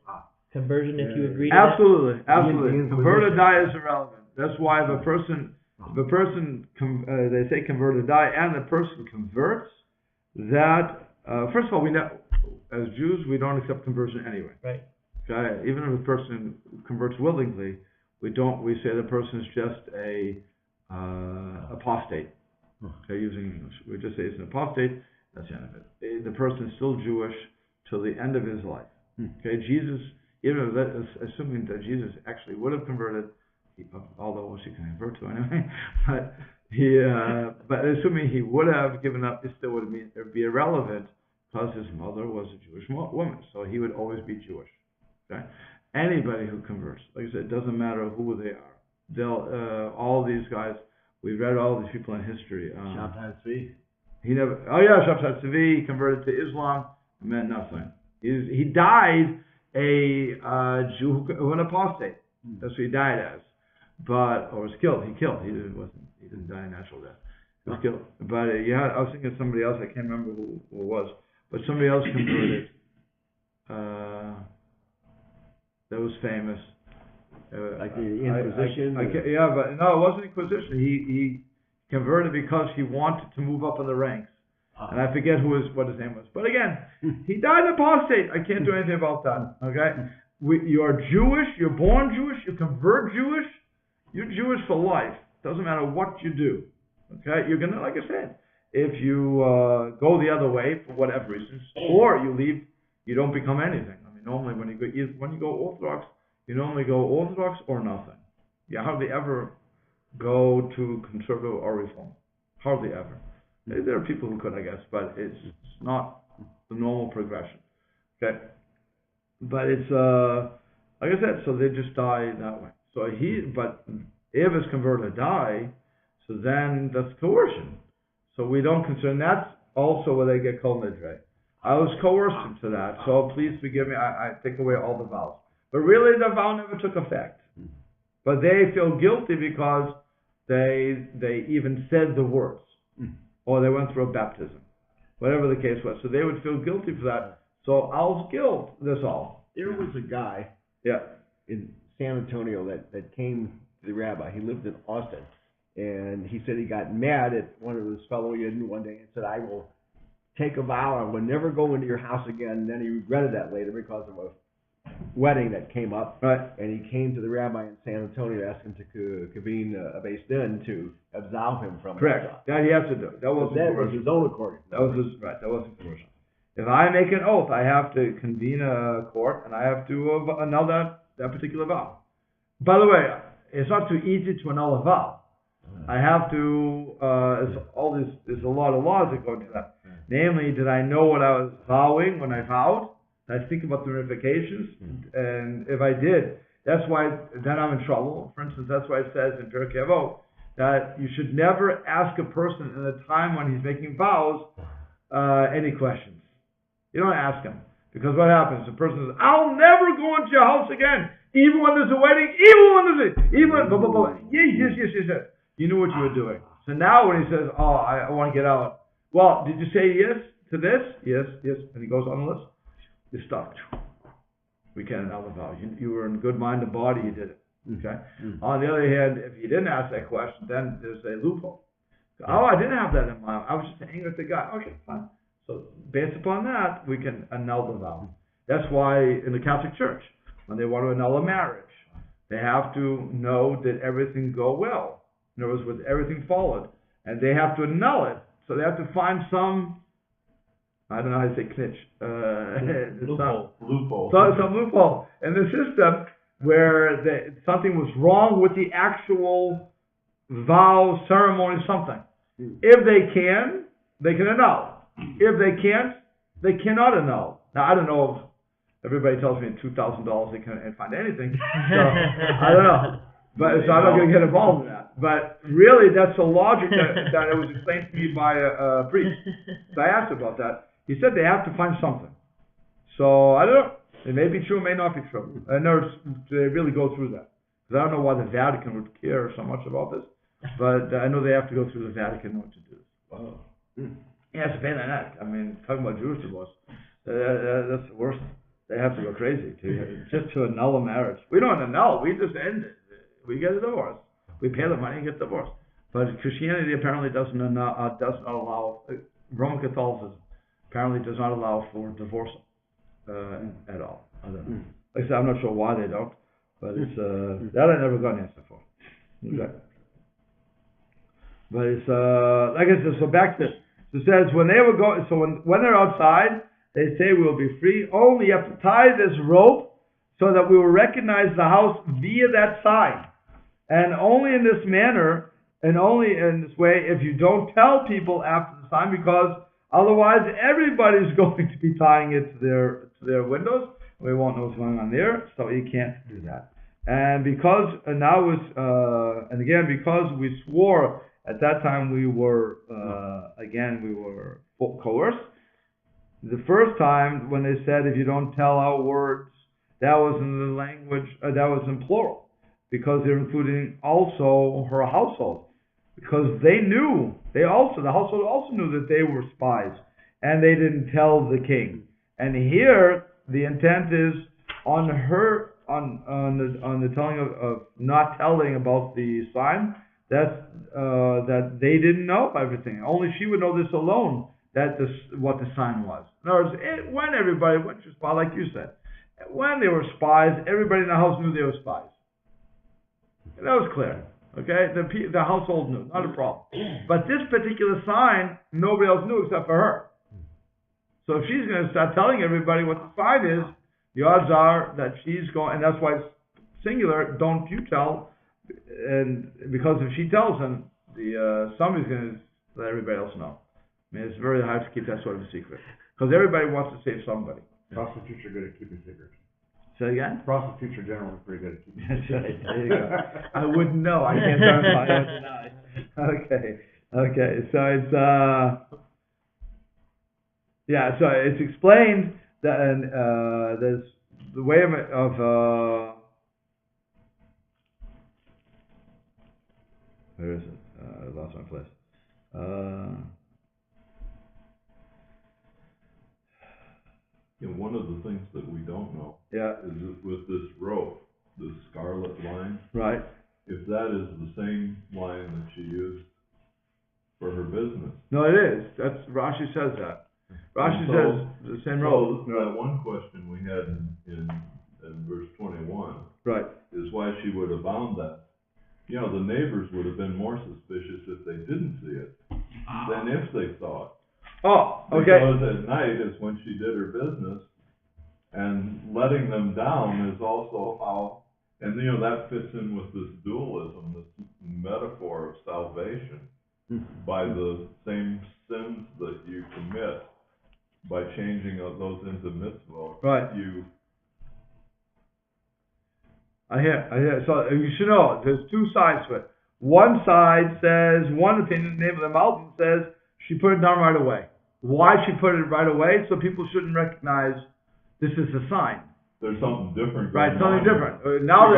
[SPEAKER 3] conversion if you agree to
[SPEAKER 1] absolutely, that? Absolutely. Convert or die is irrelevant. That's why if a person they say convert or die, and the person converts, that first of all, as Jews we don't accept conversion anyway.
[SPEAKER 3] Right.
[SPEAKER 1] Okay? Even if a person converts willingly, we say the person is just a apostate. Okay, using English, we just say it's an apostate. That's the end of it. The person is still Jewish till the end of his life. Okay, Jesus, assuming that Jesus actually would have converted, although was he going to convert to anyway? But assuming he would have given up, it still would be irrelevant because his mother was a Jewish woman, so he would always be Jewish. Okay, anybody who converts, like I said, it doesn't matter who they are. They'll all these guys. We read all these people in history.
[SPEAKER 2] Joshua-Spies.
[SPEAKER 1] Joshua-Spies, he converted to Islam. It meant nothing. He died a Jew, an apostate. That's what he died as. Or was killed. He didn't die a natural death. He was killed. But I was thinking of somebody else. I can't remember who it was. But somebody else converted. That was famous.
[SPEAKER 2] Like the Inquisition?
[SPEAKER 1] But no, it wasn't Inquisition. He converted because he wanted to move up in the ranks. And I forget what his name was. But again, he died apostate. I can't do anything about that. Okay? You're Jewish, you're born Jewish, you convert Jewish, you're Jewish for life. Doesn't matter what you do. Okay, you're gonna, like I said, if you go the other way for whatever reasons, or you leave, you don't become anything. I mean, normally when you go Orthodox, you normally go Orthodox or nothing. You hardly ever go to conservative or reform. Hardly ever. There are people who could, I guess, but it's not the normal progression. Okay, but it's like I said, so they just die that way. So but if his converter die, so then that's coercion. So we don't consider, and that's also where they get kol nidre. I was coerced into that, so please forgive me, I take away all the vows. But really the vow never took effect. But they feel guilty because they even said the words. Or they went through a baptism. Whatever the case was. So they would feel guilty for that. So Al's guilt, that's all.
[SPEAKER 2] There was a guy in San Antonio that came to the rabbi. He lived in Austin. And he said he got mad at one of his fellow Yidden one day and said, I will take a vow, I will never go into your house again. And then he regretted that later because of a wedding that came up.
[SPEAKER 1] Right.
[SPEAKER 2] And he came to the rabbi in San Antonio to ask him to convene a beis din to absolve him from
[SPEAKER 1] Correct. That he has to do. That wasn't
[SPEAKER 2] was his own accord.
[SPEAKER 1] That was right. That wasn't coercion. If I make an oath, I have to convene a court and I have to annul that particular vow. By the way, it's not too easy to annul a vow. I have to, there's a lot of laws that go into that. Namely, did I know what I was vowing when I vowed? Did I think about the ramifications? And if I did, that's why, then I'm in trouble. For instance, that's why it says in Pirkei Avot that you should never ask a person in a time when he's making vows any questions. You don't ask him. Because what happens? The person says, I'll never go into your house again, even when there's a wedding, blah, blah, blah. Yes. You knew what you were doing. So now when he says, I want to get out. Well, did you say yes to this? Yes. And he goes on the list. You're stuck. We can't annul the vow. You were in good mind and body, you did it. Okay? On the other hand, if you didn't ask that question, then there's a loophole. I didn't have that in mind. I was just angry at the guy. Okay, fine. So based upon that, we can annul the vow. That's why in the Catholic Church, when they want to annul a marriage, they have to know that everything go well. In other words, with everything followed. And they have to annul it. So they have to find some, I don't know how to say knitch.
[SPEAKER 5] Loophole.
[SPEAKER 1] Some loophole in the system where something was wrong with the actual vow, ceremony, something. If they can annul. If they can't, they cannot annul. Now, I don't know if everybody tells me $2,000 they can't find anything. So, I don't know. But so I'm not going to get involved in that. But really, that's the logic that it was explained to me by a priest. So I asked about that. He said they have to find something. So I don't know. It may be true, it may not be true. I know they really go through that. Because I don't know why the Vatican would care so much about this. But I know they have to go through the Vatican in order to do this.
[SPEAKER 2] Wow.
[SPEAKER 1] Yeah, it's a pain in the neck. I mean, talking about Jewish divorce, that's the worst. They have to go crazy just to annul a marriage. We don't annul, we just end it. We get a divorce. We pay the money and get divorced. But Christianity apparently does not allow, Roman Catholicism apparently does not allow for divorce at all. I don't know. Like I said, I'm not sure why they don't, but it's that I never got an answer for. Okay. But it's like I said. So back to it says when they were going. So when they're outside, they say we will be free. Only you have to tie this rope so that we will recognize the house via that sign. And only in this manner, and only in this way, if you don't tell people after the sign, because otherwise everybody's going to be tying it to their windows. We won't know what's going on there, so you can't do that. And because and again, because we swore at that time, we were coerced. The first time when they said, if you don't tell our words, that was in the language, that was in plural. Because they're including also her household. Because the household also knew that they were spies. And they didn't tell the king. And here, the intent is on her, on the telling of not telling about the sign, that they didn't know everything. Only she would know this alone, what the sign was. In other words, when everybody went to spy, like you said, when they were spies, everybody in the house knew they were spies. And that was clear. Okay, the household knew, not a problem. But this particular sign, nobody else knew except for her. So if she's going to start telling everybody what the sign is, the odds are that she's going, and that's why it's singular. Don't you tell, and because if she tells them, somebody's going to let everybody else know. I mean, it's very hard to keep that sort of a secret because everybody wants to save somebody.
[SPEAKER 4] Prostitutes are good at keeping secrets.
[SPEAKER 1] Say again?
[SPEAKER 4] Prostitutes are generally pretty good at keeping secrets.
[SPEAKER 1] There you go. I wouldn't know. I can't verify or deny. Okay. So it's so it's explained that there's the way of where is it? I lost my place.
[SPEAKER 5] One of the things that we don't know is that with this rope, this scarlet line,
[SPEAKER 1] right?
[SPEAKER 5] If that is the same line that she used for her business.
[SPEAKER 1] No, it is. That's Rashi says that. Rashi says the same rope.
[SPEAKER 5] So that one question we had in verse 21,
[SPEAKER 1] right,
[SPEAKER 5] is why she would have bound that. You know, the neighbors would have been more suspicious if they didn't see it than if they saw it.
[SPEAKER 1] Oh, okay.
[SPEAKER 5] Because at night is when she did her business, and letting them down is also how, and you know, that fits in with this dualism, this metaphor of salvation, by the same sins that you commit, by changing those into mitzvot.
[SPEAKER 1] Right. I hear. So you should know, there's two sides to it. One side says, one opinion, the name of the mountain says, she put it down right away. Why she put it right away? So people shouldn't recognize this is a sign.
[SPEAKER 5] There's something different.
[SPEAKER 1] Right, something different. Now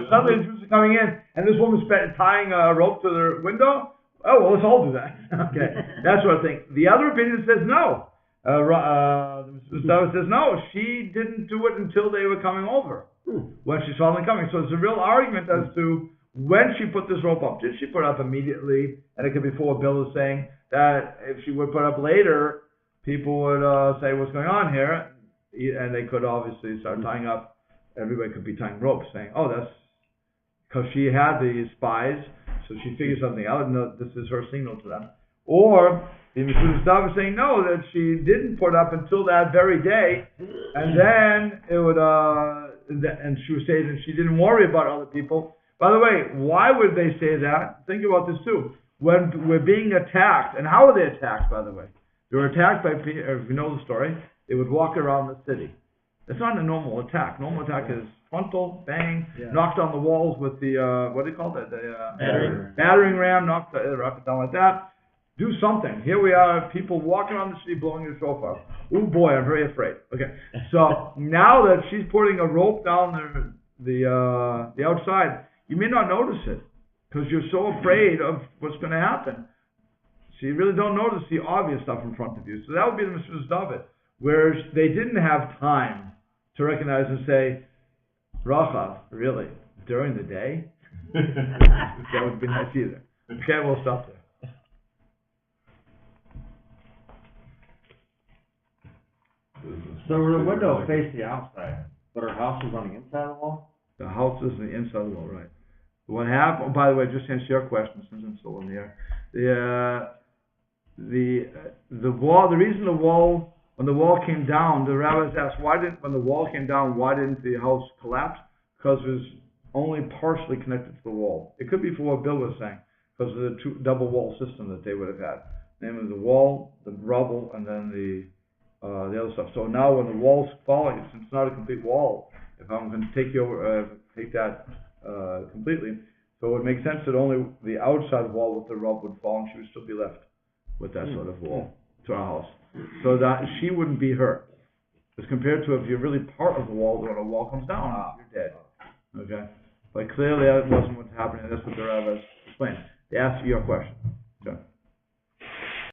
[SPEAKER 1] suddenly the Jews are coming in, and this woman's tying a rope to their window. Oh, well, let's all do that. Okay, that's what I think. The other opinion says no. Mustafa says no. She didn't do it until they were coming over, when she saw them coming. So it's a real argument as to when she put this rope up. Did she put it up immediately? And it could be for Bill is saying that if she would put up later, people would say, what's going on here? And they could obviously start tying up. Everybody could be tying ropes, saying, oh, that's because she had the spies, so she figured something out, and this is her signal to them. Or the Mustafa is saying, no, that she didn't put up until that very day, and then it would, and she was saying that she didn't worry about other people. By the way, why would they say that? Think about this too. When we're being attacked, and how are they attacked, by the way? They were attacked by, if you know the story, they would walk around the city. It's not a normal attack. Normal attack is frontal, bang, knocked on the walls with the, what do you call it? The battering ram, knocked it down like that. Do something. Here we are, people walking around the city blowing your shofar. Oh boy, I'm very afraid. Okay, so now that she's putting a rope down the outside, you may not notice it because you're so afraid of what's going to happen. So you really don't notice the obvious stuff in front of you. So that would be the Mr. David, where they didn't have time to recognize and say, Rachav, really, during the day? That would be nice either. Okay, we'll stop there.
[SPEAKER 4] So the window faced the outside, but her house was on the inside of the wall?
[SPEAKER 1] The house is on the inside of the wall, right. What happened, oh, by the way, just to answer your question, since I'm still in the air, the wall, the reason the wall, when the wall came down, the rabbis asked, when the wall came down, why didn't the house collapse? Because it was only partially connected to the wall. It could be for what Bill was saying, because of the double wall system that they would have had. Namely the wall, the rubble, and then the other stuff. So now when the wall's falling, since it's not a complete wall, if I'm going to take that completely, so it would make sense that only the outside wall with the rubble would fall, and she would still be left with that sort of wall to our house. So that she wouldn't be hurt. As compared to if you're really part of the wall, when a wall comes down, you're dead. Okay? But clearly that wasn't what's happening. That's what the rabbis explained. They asked you your question.